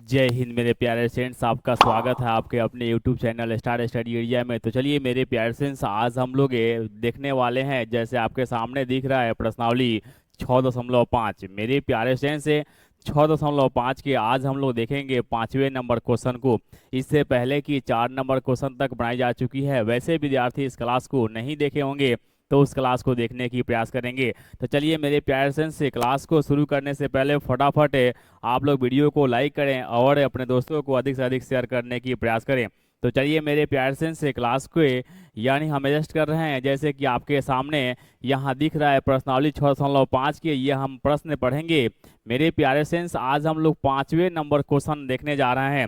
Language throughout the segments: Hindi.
जय हिंद मेरे प्यारे फ्रेंड्स, आपका स्वागत है आपके अपने YouTube channel star study area में। तो चलिए मेरे प्यारे फ्रेंड्स, आज हम लोग ये देखने वाले हैं, जैसे आपके सामने दिख रहा है प्रश्नावली 6.5। मेरे प्यारे फ्रेंड्स से 6.5 के आज हम लोग देखेंगे 5वें नंबर क्वेश्चन को। इससे पहले की 4 नंबर क्वेश्चन तक बनाई जा चुकी है। वैसे विद्यार्थी इस क्लास को नहीं देखे होंगे तो उस क्लास को देखने की प्रयास करेंगे। तो चलिए मेरे प्यारे फ्रेंड्स से क्लास को शुरू करने से पहले फटाफट आप लोग वीडियो को लाइक करें और अपने दोस्तों को अधिक से अधिक शेयर करने की प्रयास करें। तो चलिए मेरे प्यारे फ्रेंड्स से क्लास को यानी हम एडजस्ट कर रहे हैं, जैसे कि आपके सामने यहाँ दिख रहा है प्रश्नावली 6.5 के ये हम प्रश्न पढ़ेंगे। मेरे प्यारे फ्रेंड्स आज हम लोग 5वें नंबर क्वेश्चन देखने जा रहे हैं।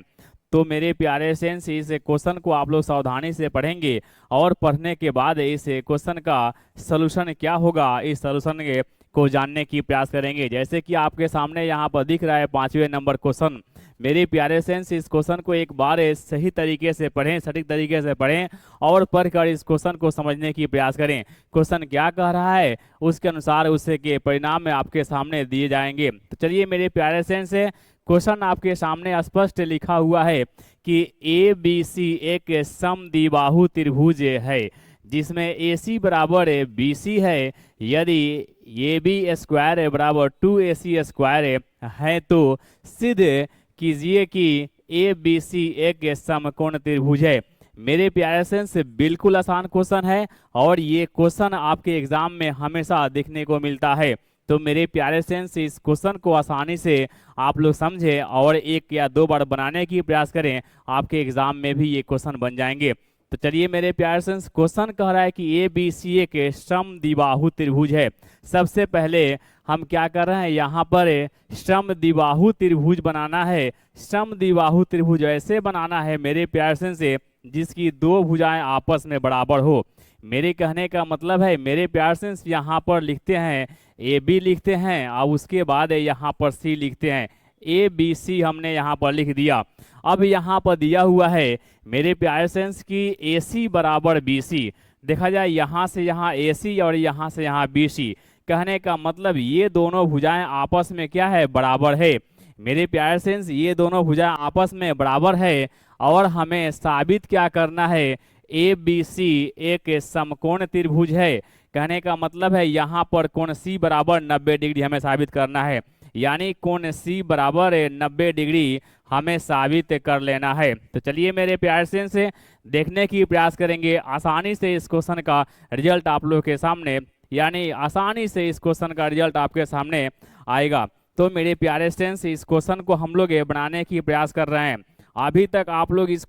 तो मेरे प्यारे फ्रेंड्स इस क्वेश्चन को आप लोग सावधानी से पढ़ेंगे और पढ़ने के बाद इस क्वेश्चन का सलूशन क्या होगा, इस सलूशन को जानने की प्रयास करेंगे। जैसे कि आपके सामने यहाँ पर दिख रहा है 5वें नंबर क्वेश्चन। मेरे प्यारे फ्रेंड्स इस क्वेश्चन को एक बार सही तरीके से पढ़ें, सटीक तरीके से पढ़ें और पढ़कर इस क्वेश्चन को समझने की प्रयास करें। क्वेश्चन क्या कह रहा है उसके अनुसार उससे के परिणाम में आपके सामने दिए जाएंगे। तो चलिए मेरे प्यारे फ्रेंड्स क्वेश्चन आपके सामने स्पष्ट लिखा हुआ है कि ए बी सी एक समद्विबाहु त्रिभुज है जिसमें ए सी बराबर बी सी है। यदि ए बी स्क्वायर बराबर 2AC स्क्वायर है तो सिद्ध कीजिए कि ए बी सी एक समकोण त्रिभुज है। मेरे प्यारे फ्रेंड्स बिल्कुल आसान क्वेश्चन है और ये क्वेश्चन आपके एग्जाम में हमेशा देखने को मिलता है। तो मेरे प्यारे फ्रेंड्स इस क्वेश्चन को आसानी से आप लोग समझें और 1 या 2 बार बनाने की प्रयास करें, आपके एग्जाम में भी ये क्वेश्चन बन जाएंगे। तो चलिए मेरे प्यारे फ्रेंड्स क्वेश्चन कह रहा है कि ए बी सी एक समद्विबाहु त्रिभुज है। सबसे पहले हम क्या कर रहे हैं, यहाँ पर समद्विबाहु त्रिभुज बनाना है। समद्विबाहु त्रिभुज ऐसे बनाना है मेरे प्यारे फ्रेंड्स जिसकी 2 भुजाएं आपस में बराबर हो। मेरे कहने का मतलब है मेरे प्यारे फ्रेंड्स यहाँ पर लिखते हैं ए बी लिखते हैं और उसके बाद यहाँ पर सी लिखते हैं। ए बी सी हमने यहाँ पर लिख दिया। अब यहाँ पर दिया हुआ है मेरे प्यारे फ्रेंड्स की ए सी बराबर बी सी। देखा जाए यहाँ से यहाँ ए सी और यहाँ से यहाँ बी सी। कहने का मतलब ये दोनों भुजाएं आपस में क्या है, बराबर है। मेरे प्यारे फ्रेंड्स ये दोनों भुजाएं आपस में बराबर है और हमें साबित क्या करना है, ए बी सी एक समकोण त्रिभुज है। कहने का मतलब है यहाँ पर कोण सी बराबर 90 डिग्री हमें साबित करना है, यानी कोण सी बराबर 90 डिग्री हमें साबित कर लेना है। तो चलिए मेरे प्यारे फ्रेंड्स से देखने की प्रयास करेंगे। आसानी से इस क्वेश्चन का रिजल्ट आप लोगों के सामने, यानी आसानी से इस क्वेश्चन का रिजल्ट आपके सामने आएगा। तो मेरे प्यारे फ्रेंड्स इस क्वेश्चन को हम लोग बनाने की प्रयास कर रहे हैं। अभी तक आप लोग इस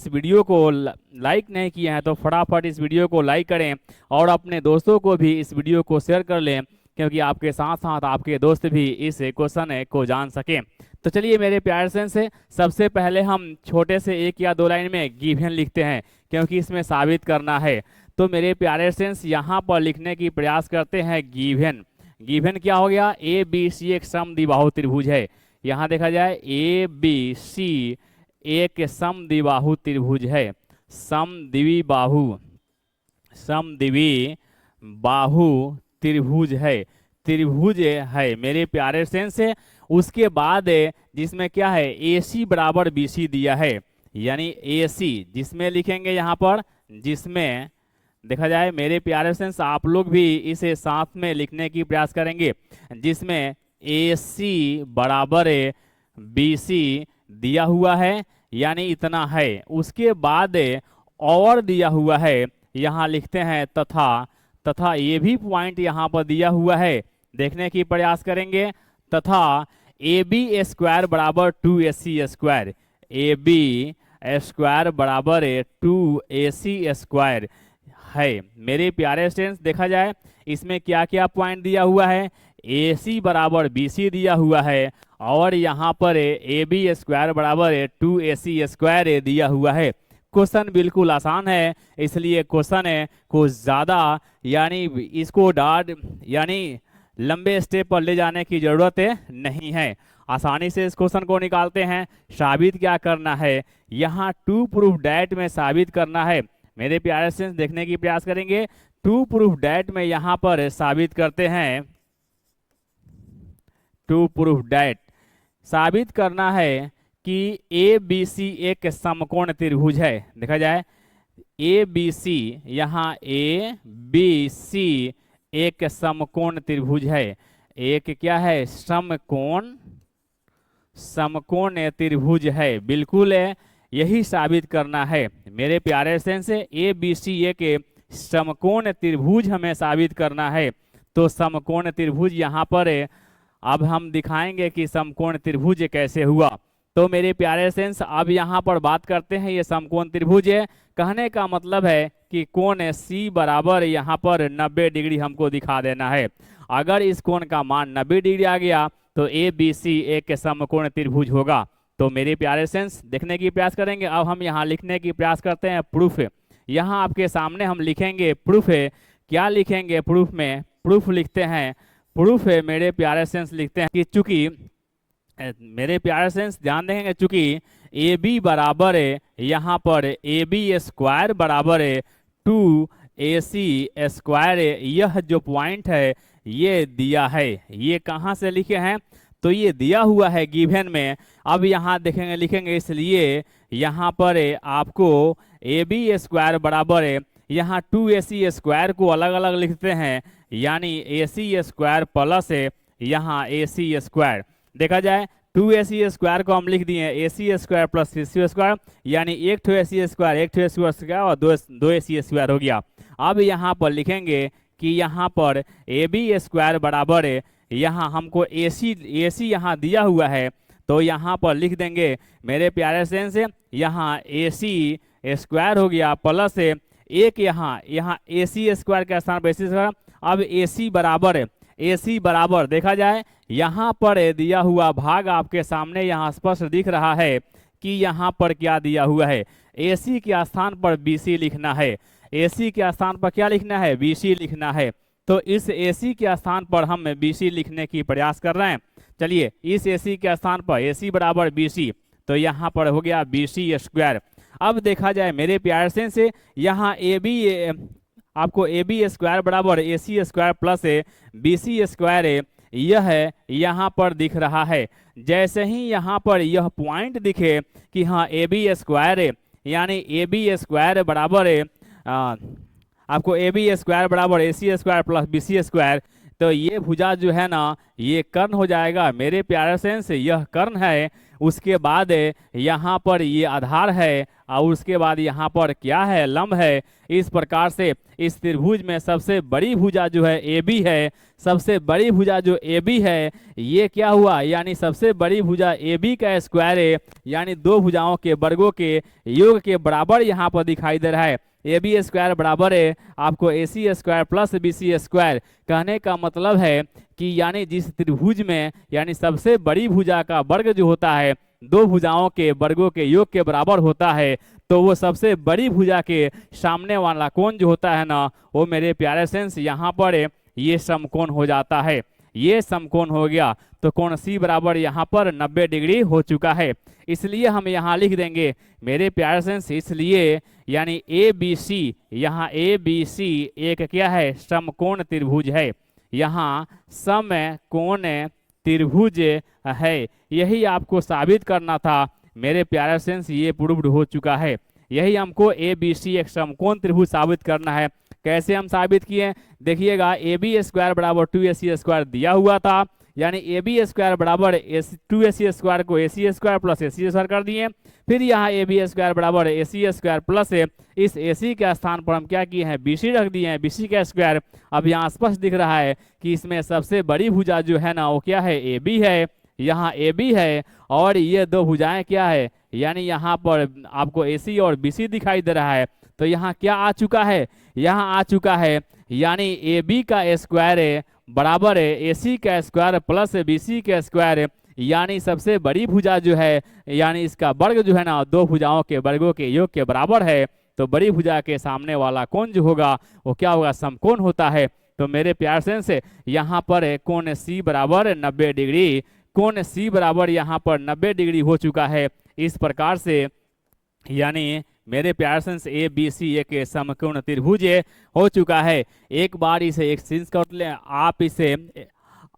वीडियो को लाइक नहीं किए हैं तो फटाफट इस वीडियो को लाइक करें और अपने दोस्तों को भी इस वीडियो को शेयर कर लें, क्योंकि आपके साथ साथ आपके दोस्त भी इस क्वेश्चन को जान सकें। तो चलिए मेरे प्यारे फ्रेंड्स से सबसे पहले हम छोटे से 1 या 2 लाइन में गिवन लिखते हैं, क्योंकि इसमें साबित करना है। तो मेरे प्यारे फ्रेंड्स यहाँ पर लिखने की प्रयास करते हैं गिवन। गिवन क्या हो गया, ए बी सी एक समद्विबाहु त्रिभुज है। यहाँ देखा जाए ए बी सी एक समद्विबाहु त्रिभुज है। समद्विबाहु त्रिभुज है, त्रिभुज है मेरे प्यारे फ्रेंड्स। उसके बाद जिसमें क्या है, ए सी बराबर बी सी दिया है, यानी ए सी जिसमें लिखेंगे यहाँ पर, जिसमें देखा जाए मेरे प्यारे फ्रेंड्स आप लोग भी इसे साथ में लिखने की प्रयास करेंगे, जिसमें ए सी बराबर बी सी दिया हुआ है, यानी इतना है। उसके बाद और दिया हुआ है, यहाँ लिखते हैं तथा ये भी पॉइंट यहाँ पर दिया हुआ है, देखने की प्रयास करेंगे। तथा ए बी स्क्वायर बराबर 2AC square, A B square बराबर 2AC स्क्वायर है। मेरे प्यारे स्टूडेंट्स देखा जाए इसमें क्या क्या पॉइंट दिया हुआ है, ए सी बराबर बी सी दिया हुआ है और यहाँ पर ए बी स्क्वायर बराबर 2AC स्क्वायर दिया हुआ है। क्वेश्चन बिल्कुल आसान है, इसलिए क्वेश्चन को ज़्यादा यानी इसको यानी लंबे स्टेप पर ले जाने की ज़रूरत नहीं है। आसानी से इस क्वेश्चन को निकालते हैं। साबित क्या करना है, यहाँ टू प्रूफ डैट में साबित करना है। मेरे प्यारे स्टूडेंट्स देखने की प्रयास करेंगे। टू प्रूफ डैट में यहाँ पर साबित करते हैं, टू प्रूफ डैट साबित करना है कि ए बी सी एक समकोण त्रिभुज है। देखा जाए ए बी सी, यहाँ ए बी सी एक समकोण त्रिभुज है। एक क्या है? समकोण, समकोण त्रिभुज है। बिल्कुल है, यही साबित करना है मेरे प्यारे फ्रेंड्स। ए बी सी एक समकोण त्रिभुज हमें साबित करना है। तो समकोण त्रिभुज यहाँ पर अब हम दिखाएंगे कि समकोण त्रिभुज कैसे हुआ। तो मेरे प्यारे फ्रेंड्स अब यहाँ पर बात करते हैं, ये समकोण त्रिभुज है। कहने का मतलब है कि कोण सी बराबर यहाँ पर 90 डिग्री हमको दिखा देना है। अगर इस कोण का मान 90 डिग्री आ गया तो ए बी सी एक समकोण त्रिभुज होगा। तो मेरे प्यारे फ्रेंड्स देखने की प्रयास करेंगे। अब हम यहाँ लिखने की प्रयास करते हैं प्रूफ। यहाँ आपके सामने हम लिखेंगे प्रूफ है। क्या लिखेंगे प्रूफ में? प्रूफ लिखते हैं, प्रूफ है मेरे प्यारे फ्रेंड्स लिखते हैं कि चूंकि मेरे प्यारे फ्रेंड्स ध्यान देंगे, चूंकि ए बी बराबर है यहाँ पर ए बी स्क्वायर बराबर है 2AC स्क्वायर। यह जो पॉइंट है ये दिया है। ये कहाँ से लिखे हैं? तो ये दिया हुआ है गिवन में। अब यहाँ देखेंगे लिखेंगे, इसलिए यहाँ पर आपको ए बी स्क्वायर बराबर है, यहाँ 2AC स्क्वायर को अलग अलग लिखते हैं, यानी AC स्क्वायर प्लस यहाँ AC स्क्वायर। देखा जाए 2AC स्क्वायर को हम लिख दिए AC square plus CC square, यानी एक ठो AC स्क्वायर, एक ठो AC स्क्वायर और दो AC स्क्वायर हो गया। अब यहाँ पर लिखेंगे कि यहाँ पर AB स्क्वायर बराबर है, यहाँ हमको AC यहाँ दिया हुआ है, तो यहाँ पर लिख देंगे मेरे प्यारे फ्रेंड्स, यहाँ AC स्क्वायर हो गया प्लस एक यहाँ AC स्क्वायर के स्थान पर AC स्क्वायर। अब AC बराबर है, AC बराबर देखा जाए यहाँ पर दिया हुआ भाग आपके सामने यहाँ स्पष्ट दिख रहा है कि यहाँ पर क्या दिया हुआ है, AC के स्थान पर BC लिखना है। AC के स्थान पर क्या लिखना है? BC लिखना है। तो इस AC के स्थान पर हम BC लिखने की प्रयास कर रहे हैं। चलिए इस AC के स्थान पर AC बराबर BC, तो यहाँ पर हो गया BC स्क्वायर। अब देखा जाए मेरे प्यारे से यहाँ आपको AB स्क्वायर बराबर AC square plus BC square यह यहाँ पर दिख रहा है। जैसे ही यहाँ पर यह पॉइंट दिखे कि हाँ AB स्क्वायर यानी AB स्क्वायर बराबर आपको AB स्क्वायर बराबर AC square plus BC square, तो ये भुजा जो है ना ये कर्ण हो जाएगा मेरे प्यारे फ्रेंड्स। यह कर्ण है, उसके बाद यहाँ पर ये आधार है और उसके बाद यहाँ पर क्या है? लंब है। इस प्रकार से इस त्रिभुज में सबसे बड़ी भुजा जो है AB है, सबसे बड़ी भुजा जो AB है ये क्या हुआ? यानी सबसे बड़ी भुजा AB का स्क्वायर है, यानी दो भुजाओं के वर्गों के योग के बराबर यहाँ पर दिखाई दे रहा है। AB स्क्वायर बराबर है आपको AC square plus BC square. कहने का मतलब है कि यानी जिस त्रिभुज में यानी सबसे बड़ी भुजा का वर्ग जो होता है दो भुजाओं के वर्गों के योग के बराबर होता है, तो वो सबसे बड़ी भुजा के सामने वाला कोण जो होता है ना वो मेरे प्यारे फ्रेंड्स यहाँ पर ये समकोण हो जाता है। ये समकोण हो गया, तो कोण C बराबर यहाँ पर 90 डिग्री हो चुका है। इसलिए हम यहाँ लिख देंगे मेरे प्यारे फ्रेंड्स, इसलिए यानी ABC, यहाँ ABC एक क्या है? समकोण त्रिभुज है। यहाँ समकोण त्रिभुज है, यही आपको साबित करना था मेरे प्यारे फ्रेंड्स। ये प्रूव्ड हो चुका है। यही हमको ABC एक समकोण त्रिभुज साबित करना है। कैसे हम साबित किए? देखिएगा AB स्क्वायर बराबर 2AC स्क्वायर दिया हुआ था, यानी AB स्क्वायर बराबर 2AC स्क्वायर को AC square plus AC square कर दिए। फिर यहाँ AB स्क्वायर बराबर AC स्क्वायर प्लस इस AC के स्थान पर हम क्या किए हैं? BC रख दिए हैं, BC का स्क्वायर। अब यहाँ स्पष्ट दिख रहा है कि इसमें सबसे बड़ी भुजा जो है ना वो क्या है? AB है। यहाँ AB है और ये दो भुजाएं क्या है? यानी यहाँ पर आपको AC और BC दिखाई दे रहा है। तो यहाँ क्या आ चुका है? यहाँ आ चुका है यानी AB का स्क्वायर बराबर है AC का स्क्वायर प्लस BC का स्क्वायर, यानी सबसे बड़ी भुजा जो है यानी इसका वर्ग जो है ना दो भुजाओं के वर्गों के योग के बराबर है। तो बड़ी भुजा के सामने वाला कोण जो होगा वो क्या होगा? समकोण होता है। तो मेरे प्यारे से यहाँ पर कोण C बराबर 90 डिग्री, कोण C बराबर यहाँ पर 90 डिग्री हो चुका है। इस प्रकार से यानी मेरे प्यारे से ABC एक समकोण त्रिभुज हो चुका है। एक बार इसे एक्सचेंज कर लें, आप इसे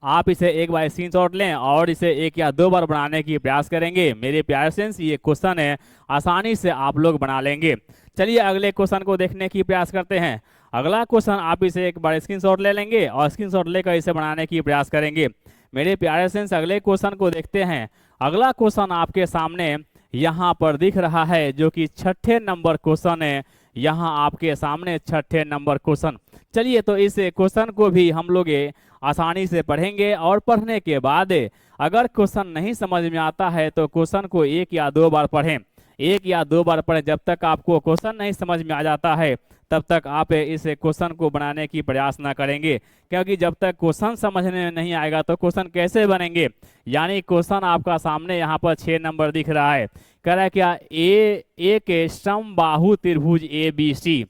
आप इसे एक बार स्क्रीनशॉट लें और इसे एक या दो बार बनाने की प्रयास करेंगे। मेरे प्यारे फ्रेंड्स, ये क्वेश्चन है, आसानी से आप लोग बना लेंगे। चलिए अगले क्वेश्चन को देखने की प्रयास करते हैं। अगला क्वेश्चन आप इसे एक बार स्क्रीनशॉट ले लेंगे और स्क्रीनशॉट लेकर इसे बनाने की प्रयास करेंगे। मेरे प्यारे फ्रेंड्स, अगले क्वेश्चन को देखते हैं। अगला क्वेश्चन आपके सामने यहाँ पर दिख रहा है, जो कि छठे नंबर क्वेश्चन है। यहाँ आपके सामने छठे नंबर क्वेश्चन। चलिए तो इस क्वेश्चन को भी हम लोग आसानी से पढ़ेंगे और पढ़ने के बाद अगर क्वेश्चन नहीं समझ में आता है तो क्वेश्चन को एक या दो बार पढ़ें। एक या दो बार पढ़ें, जब तक आपको क्वेश्चन नहीं समझ में आ जाता है तब तक आप इस क्वेश्चन को बनाने की प्रयास ना करेंगे, क्योंकि जब तक क्वेश्चन समझने में नहीं आएगा तो क्वेश्चन कैसे बनेंगे। यानी क्वेश्चन आपका सामने यहाँ पर 6 नंबर दिख रहा है। कह रहा है क्या, एक समबाहु त्रिभुज ABC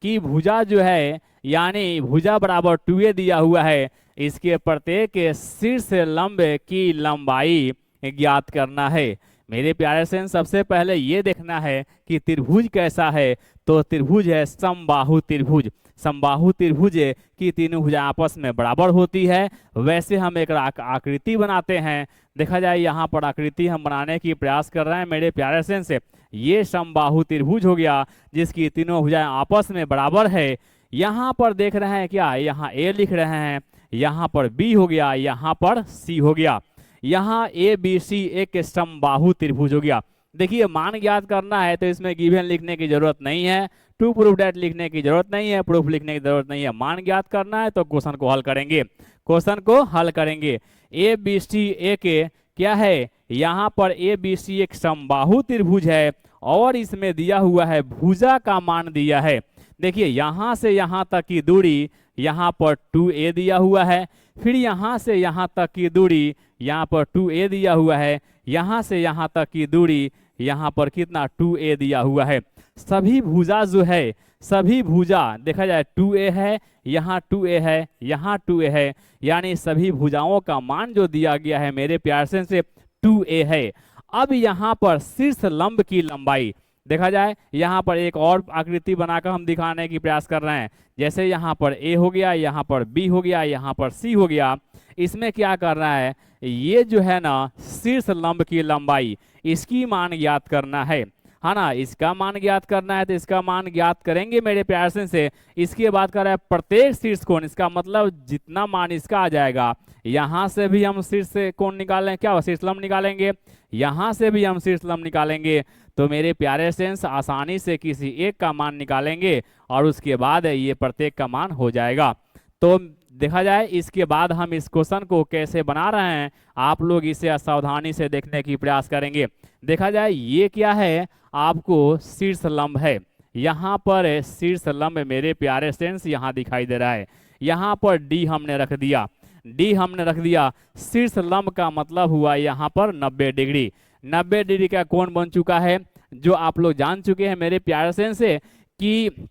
की भुजा जो है, यानी भुजा बराबर 2a दिया हुआ है, इसके प्रत्येक शीर्ष लंब की लंबाई ज्ञात करना है। मेरे प्यारे से सबसे पहले ये देखना है कि त्रिभुज कैसा है। तो त्रिभुज है समबाहु त्रिभुज। समबाहु त्रिभुज की तीनों भुजा आपस में बराबर होती है। वैसे हम एक आकृति बनाते हैं। देखा जाए यहाँ पर आकृति हम बनाने की प्रयास कर रहे हैं। मेरे प्यारे से ये समबाहु त्रिभुज हो गया, जिसकी तीनों भुजाएं आपस में बराबर है। यहाँ पर देख रहे हैं क्या, यहाँ A लिख रहे हैं, यहाँ पर B हो गया, यहाँ पर C हो गया। यहाँ ABC एक समबाहु त्रिभुज हो गया। देखिए मान ज्ञात करना है तो इसमें गिवन लिखने की जरूरत नहीं है, टू प्रूफ डेट लिखने की जरूरत नहीं है, प्रूफ लिखने की जरूरत नहीं है। मान ज्ञात करना है तो क्वेश्चन को हल करेंगे। क्वेश्चन को हल करेंगे। ABC एक क्या है, यहाँ पर ABC एक समबाहु त्रिभुज है और इसमें दिया हुआ है भुजा का मान दिया है। देखिए यहाँ से यहाँ तक की दूरी यहाँ पर 2a दिया हुआ है, फिर यहाँ से यहाँ तक की दूरी यहाँ पर 2a दिया हुआ है, यहाँ से यहाँ तक की दूरी यहाँ पर कितना 2a दिया हुआ है। सभी भुजा जो है, सभी भुजा देखा जाए 2a है, यहाँ 2a है, यहाँ 2a है, यानी सभी भुजाओं का मान जो दिया गया है मेरे प्यार से 2a है। अब यहाँ पर शीर्ष लंब की लंबाई देखा जाए, यहाँ पर एक और आकृति बनाकर हम दिखाने की प्रयास कर रहे हैं। जैसे यहाँ पर A हो गया, यहाँ पर B हो गया, यहाँ पर C हो गया। इसमें क्या कर रहा है, ये जो है ना शीर्ष लंब की लंबाई, इसकी मान ज्ञात करना है ना। इसका मान ज्ञात करना है तो इसका मान ज्ञात करेंगे मेरे प्यार से। इसके बाद कर रहा है प्रत्येक शीर्ष कोण, इसका मतलब जितना मान इसका आ जाएगा, यहाँ से भी हम शीर्ष कोण निकालें, क्या शीर्ष लंब निकालेंगे, यहाँ से भी हम शीर्ष लंब निकालेंगे। तो मेरे प्यारे फ्रेंड्स आसानी से किसी एक का मान निकालेंगे और उसके बाद ये प्रत्येक का मान हो जाएगा। तो देखा जाए इसके बाद हम इस क्वेश्चन को कैसे बना रहे हैं, आप लोग इसे सावधानी से देखने की प्रयास करेंगे। देखा जाए ये क्या है, आपको शीर्ष लंब है। यहाँ पर शीर्ष लंब मेरे प्यारे फ्रेंड्स यहाँ दिखाई दे रहा है। यहाँ पर D हमने रख दिया, D हमने रख दिया। शीर्ष लंब का मतलब हुआ यहाँ पर 90 डिग्री। 90 डिग्री का कोण बन चुका है, जो आप लोग जान चुके हैं मेरे प्यारे से कि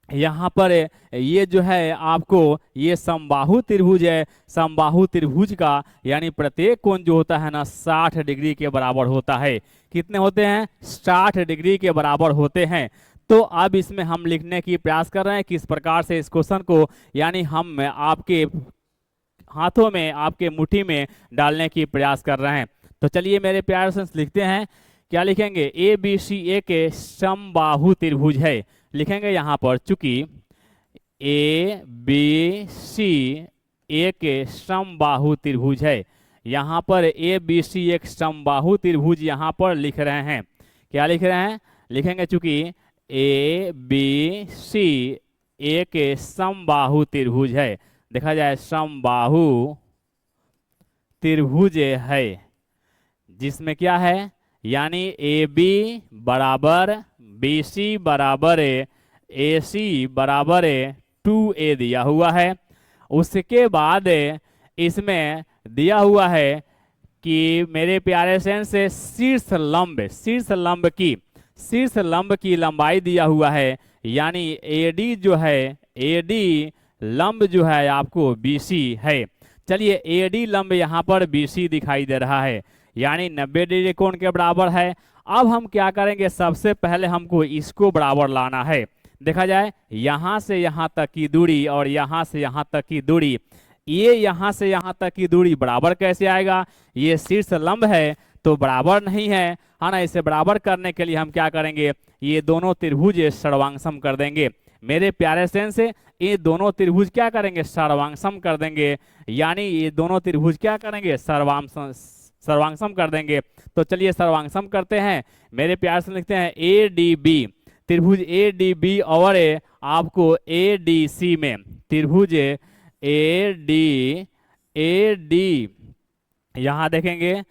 यहाँ पर ये जो है आपको ये समबाहु त्रिभुज है। समबाहु त्रिभुज का यानी प्रत्येक कोण जो होता है ना 60 डिग्री के बराबर होता है। कितने होते हैं, 60 डिग्री के बराबर होते हैं। तो अब इसमें हम लिखने की प्रयास कर रहे हैं किस प्रकार से इस क्वेश्चन को, यानी हम आपके हाथों में, आपके मुट्ठी में डालने की प्रयास कर रहे हैं। तो चलिए मेरे प्यारे से लिखते हैं, क्या लिखेंगे, ABC एक समबाहु त्रिभुज है। लिखेंगे यहाँ पर, चूंकि ABC एक समबाहु त्रिभुज है, यहाँ पर ABC एक समबाहु त्रिभुज यहाँ पर लिख रहे हैं। क्या लिख रहे हैं, लिखेंगे चूंकि ABC एक समबाहु त्रिभुज है। देखा जाए समबाहु त्रिभुज है, जिसमें क्या है, यानी AB बराबर BC बराबर AC बराबर 2a दिया हुआ है। उसके बाद इसमें दिया हुआ है कि मेरे प्यारे से शीर्ष लंब की लंबाई दिया हुआ है, यानी AD जो है, AD लंब जो है आपको BC है। चलिए AD लंब यहाँ पर BC दिखाई दे रहा है, यानी 90 डिग्री कोण के बराबर है। अब हम क्या करेंगे, सबसे पहले हमको इसको बराबर लाना है। देखा जाए यहाँ से यहाँ तक की दूरी और यहाँ से यहाँ तक की दूरी, ये यहाँ से यहाँ तक की दूरी बराबर कैसे आएगा? ये शीर्ष लंब है तो बराबर नहीं है ना। इसे बराबर करने के लिए हम क्या करेंगे, ये दोनों त्रिभुज सर्वांगसम कर देंगे। मेरे प्यारे सेंस से ये दोनों त्रिभुज क्या करेंगे, सर्वांगसम कर देंगे। यानी ये दोनों त्रिभुज क्या करेंगे, सर्वांगसम कर देंगे। तो चलिए सर्वांगसम करते हैं। मेरे प्यार से लिखते हैं ए डी बी, त्रिभुज ए डी बी और आपको ए डी सी में, त्रिभुज ए डी यहां देखेंगे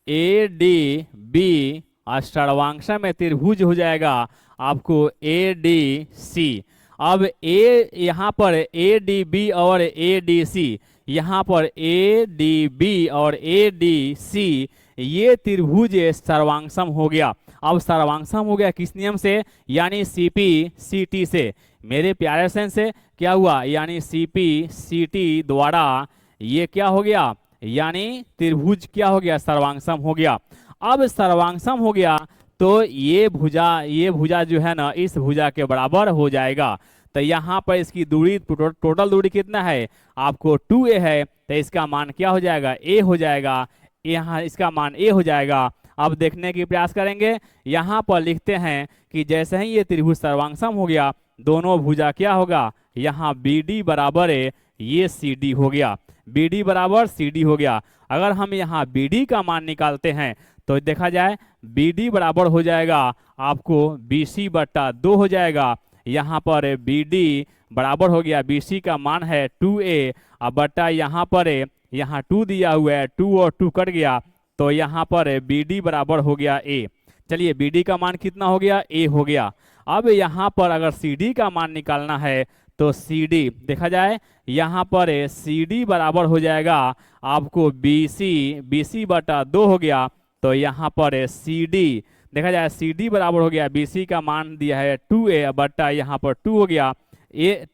ए डी बी सर्वांगसम में त्रिभुज हो जाएगा आपको ए डी सी। अब ए यहाँ पर ए डी बी और ए डी सी, यहाँ पर ए डी बी और ए डी सी ये त्रिभुज सर्वांगसम हो गया। अब सर्वांगसम हो गया किस नियम से, यानी सीपी सीटी से। मेरे प्यारे सेंस से क्या हुआ, यानी सीपी सीटी द्वारा ये क्या हो गया, यानी त्रिभुज क्या हो गया, सर्वांगसम हो गया। अब सर्वांगसम हो गया तो ये भुजा जो है ना इस भुजा के बराबर हो जाएगा। तो यहाँ पर इसकी दूरी टोटल दूरी कितना है, आपको 2a है, तो इसका मान क्या हो जाएगा, a हो जाएगा। यहाँ इसका मान a हो जाएगा। अब देखने की प्रयास करेंगे। यहाँ पर लिखते हैं कि जैसे ही ये त्रिभुज सर्वांगसम हो गया, दोनों भुजा क्या होगा, यहाँ BD बराबर है, ये CD हो गया, BD बराबर CD हो गया। अगर हम यहाँ BD का मान निकालते हैं तो देखा जाए BD बराबर हो जाएगा आपको BC बट्टा 2 हो जाएगा। यहाँ पर BD बराबर हो गया, BC का मान है 2a, अब बट्टा यहाँ पर यहाँ 2 दिया हुआ है, 2 और 2 कट गया, तो यहाँ पर BD बराबर हो गया a। चलिए BD का मान कितना हो गया, a हो गया। अब यहाँ पर अगर CD का मान निकालना है तो CD देखा जाए, यहाँ पर CD बराबर हो जाएगा आपको BC बटा 2 हो गया, तो यहाँ पर CD देखा जाए CD बराबर हो गया, BC का मान दिया है 2a बट्टा यहाँ पर 2 हो गया,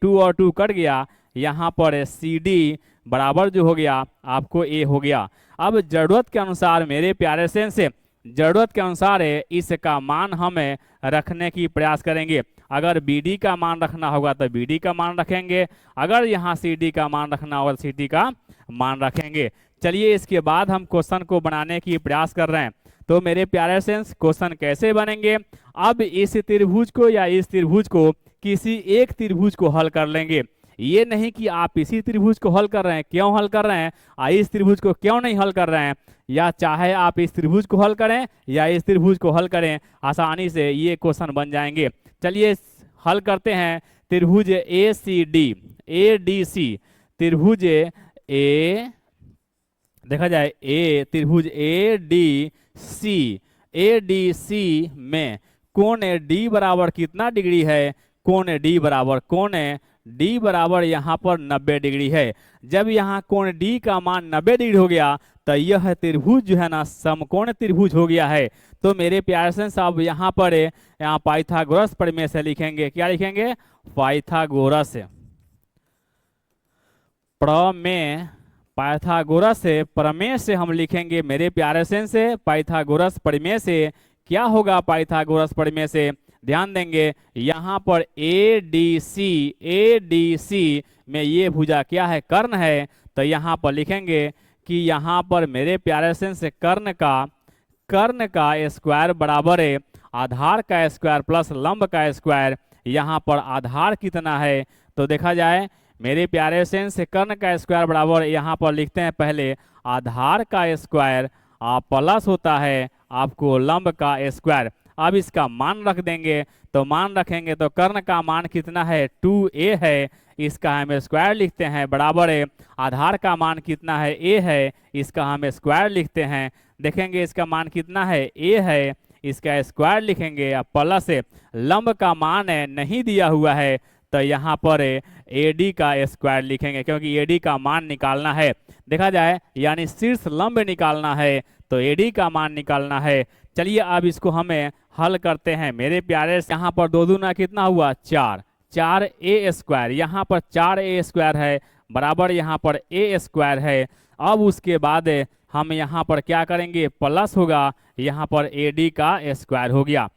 2 और 2 कट गया, यहाँ पर CD बराबर जो हो गया आपको a हो गया। अब जरूरत के अनुसार मेरे प्यारे से जरूरत के अनुसार इसका मान हमें रखने की प्रयास करेंगे। अगर BD का मान रखना होगा तो BD का मान रखेंगे, अगर यहाँ CD का मान रखना होगा तो CD का मान रखेंगे। चलिए इसके बाद हम क्वेश्चन को बनाने की प्रयास कर रहे हैं। तो मेरे प्यारे सेंस क्वेश्चन कैसे बनेंगे, अब इस त्रिभुज को या इस त्रिभुज को किसी एक त्रिभुज को हल कर लेंगे। ये नहीं कि आप इसी त्रिभुज को हल कर रहे हैं, क्यों हल कर रहे हैं, इस त्रिभुज को क्यों नहीं हल कर रहे हैं, या चाहे आप इस त्रिभुज को हल करें या इस त्रिभुज को हल करें, आसानी से ये क्वेश्चन बन जाएंगे। चलिए हल करते हैं। त्रिभुज ADC त्रिभुज देखा जाए त्रिभुज ADC में कोण D बराबर कितना डिग्री है, कोण D बराबर यहाँ पर 90 डिग्री है। जब यहाँ कोण D का मान 90 डिग्री हो गया तो यह त्रिभुज जो है ना समकोण त्रिभुज हो गया है। तो मेरे प्यारे से साहब यहाँ पर यहाँ पाइथागोरस प्रमेय से लिखेंगे, क्या लिखेंगे, पाइथागोरस प्रमेय से हम लिखेंगे। मेरे प्यारे से पाइथागोरस प्रमेय से क्या होगा, पाइथागोरस प्रमेय से ध्यान देंगे यहाँ पर ADC में ये भुजा क्या है, कर्ण है, तो यहाँ पर लिखेंगे कि यहाँ पर मेरे प्यारे से कर्ण का स्क्वायर बराबर है आधार का स्क्वायर प्लस लंब का स्क्वायर। यहाँ पर आधार कितना है, तो देखा जाए मेरे प्यारे से कर्ण का स्क्वायर बराबर, यहाँ पर लिखते हैं पहले आधार का स्क्वायर प्लस होता है आपको लंब का स्क्वायर। अब इसका मान रख देंगे, तो मान रखेंगे तो कर्ण का मान कितना है, 2a है, इसका हम स्क्वायर लिखते हैं बराबर है आधार का मान कितना है, a है, इसका हम स्क्वायर लिखते हैं। देखेंगे इसका मान कितना है, a है, इसका स्क्वायर लिखेंगे, प्लस लंब का मान नहीं दिया हुआ है तो यहाँ पर AD का स्क्वायर लिखेंगे, क्योंकि AD का मान निकालना है। देखा जाए यानी शीर्ष लंब निकालना है तो AD का मान निकालना है। चलिए अब इसको हमें हल करते हैं। मेरे प्यारे यहाँ पर 2 दूना कितना हुआ, 4a स्क्वायर, यहाँ पर 4a स्क्वायर है बराबर यहाँ पर a स्क्वायर है। अब उसके बाद हम यहाँ पर क्या करेंगे, प्लस होगा, यहाँ पर AD का स्क्वायर हो गया।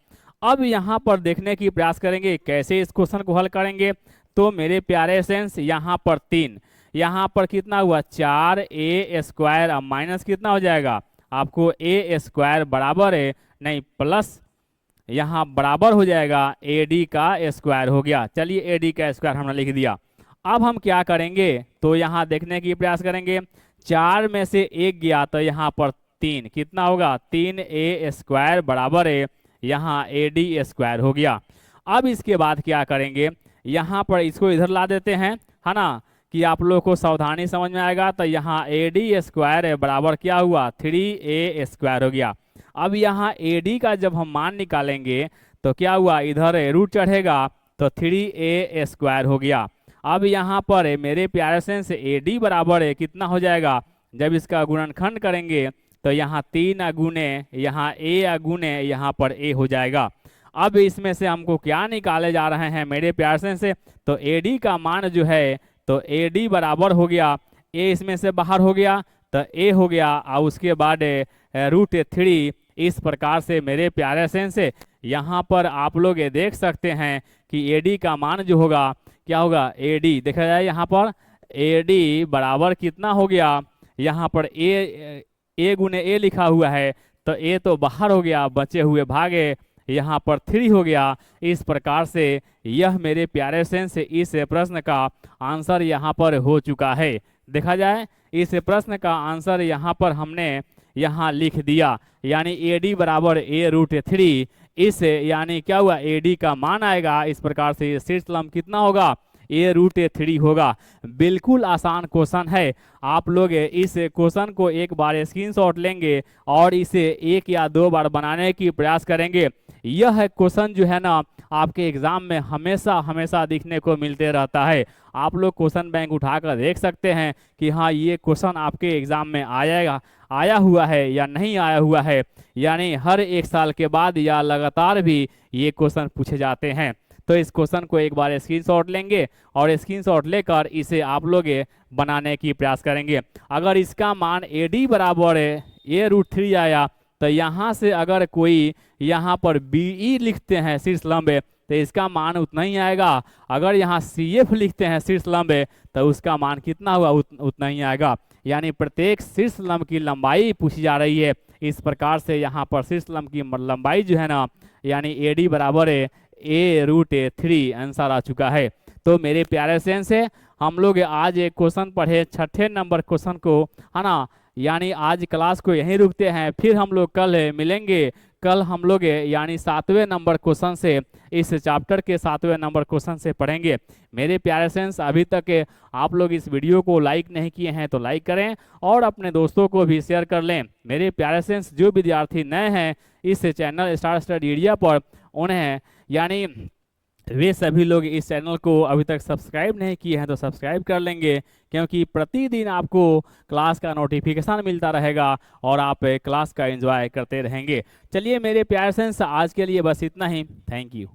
अब यहाँ पर देखने की प्रयास करेंगे कैसे इस क्वेश्चन को हल करेंगे। तो मेरे प्यारे सेंस यहाँ पर 3, यहाँ पर कितना हुआ 4a² अब माइनस कितना हो जाएगा आपको a² बराबर है नहीं प्लस यहाँ बराबर हो जाएगा AD का स्क्वायर हो गया। चलिए AD का स्क्वायर हमने लिख दिया। अब हम क्या करेंगे तो यहाँ देखने की प्रयास करेंगे, 4 में से 1 गया तो यहाँ पर 3 कितना होगा 3a² बराबर है यहाँ AD² हो गया। अब इसके बाद क्या करेंगे, यहाँ पर इसको इधर ला देते हैं, है ना, कि आप लोग को सावधानी समझ में आएगा। तो यहाँ AD² बराबर क्या हुआ 3a² हो गया। अब यहाँ AD का जब हम मान निकालेंगे तो क्या हुआ इधर रूट चढ़ेगा तो 3a² हो गया। अब यहाँ पर मेरे प्यारे सेंस AD बराबर है कितना हो जाएगा, जब इसका गुणनखंड करेंगे तो यहाँ 3 गुने यहाँ a गुने यहाँ पर a हो जाएगा। अब इसमें से हमको क्या निकाले जा रहे हैं मेरे प्यारे सेंस से, तो AD का मान जो है तो AD बराबर हो गया a इसमें से बाहर हो गया तो a हो गया और उसके बाद √3। इस प्रकार से मेरे प्यारे सेंस से यहाँ पर आप लोग ये देख सकते हैं कि AD का मान जो होगा क्या होगा, AD देखा जाए यहाँ पर AD बराबर कितना हो गया, यहाँ पर a गुने a लिखा हुआ है तो a तो बाहर हो गया, बचे हुए भागे यहाँ पर 3 हो गया। इस प्रकार से यह मेरे प्यारे सेंस से इस प्रश्न का आंसर यहाँ पर हो चुका है। देखा जाए इस प्रश्न का आंसर यहाँ पर हमने यहाँ लिख दिया, यानी AD बराबर a√3। इस यानी क्या हुआ AD का मान आएगा इस प्रकार से शीर्ष लंब कितना होगा a√3 होगा। बिल्कुल आसान क्वेश्चन है। आप लोग इस क्वेश्चन को एक बार स्क्रीनशॉट लेंगे और इसे 1 या 2 बार बनाने की प्रयास करेंगे। यह क्वेश्चन जो है ना आपके एग्जाम में हमेशा हमेशा दिखने को मिलते रहता है। आप लोग क्वेश्चन बैंक उठाकर देख सकते हैं कि हाँ ये क्वेश्चन आपके एग्जाम में आया हुआ है या नहीं आया हुआ है, यानी हर 1 साल के बाद या लगातार भी ये क्वेश्चन पूछे जाते हैं। तो इस क्वेश्चन को एक बार स्क्रीनशॉट लेंगे और स्क्रीनशॉट लेकर इसे आप लोग बनाने की प्रयास करेंगे। अगर इसका मान AD बराबर a√3 आया तो यहाँ से अगर कोई यहाँ पर BE लिखते हैं शीर्ष लंब तो इसका मान उतना ही आएगा। अगर यहाँ CF लिखते हैं शीर्ष लंब तो उसका मान कितना हुआ उतना ही आएगा। यानी प्रत्येक शीर्ष लंब की लंबाई पूछी जा रही है। इस प्रकार से यहाँ पर शीर्ष लंब की लंबाई जो है ना यानी AD बराबर है a√3 आंसर आ चुका है। तो मेरे प्यारे सेंस है हम लोग आज एक क्वेश्चन पढ़े 6ठे नंबर क्वेश्चन को, है ना, यानी आज क्लास को यहीं रुकते हैं। फिर हम लोग कल मिलेंगे। कल हम लोग यानी 7वें नंबर क्वेश्चन से इस चैप्टर के 7वें नंबर क्वेश्चन से पढ़ेंगे। मेरे प्यारे सेंस अभी तक आप लोग इस वीडियो को लाइक नहीं किए हैं तो लाइक करें और अपने दोस्तों को भी शेयर कर लें। मेरे प्यारे सेंस जो विद्यार्थी नए हैं इस चैनल स्टार स्टडी इंडिया पर, उन्हें यानी वे सभी लोग इस चैनल को अभी तक सब्सक्राइब नहीं किए हैं तो सब्सक्राइब कर लेंगे, क्योंकि प्रतिदिन आपको क्लास का नोटिफिकेशन मिलता रहेगा और आप क्लास का एंजॉय करते रहेंगे। चलिए मेरे प्यारे फ्रेंड्स आज के लिए बस इतना ही। Thank you.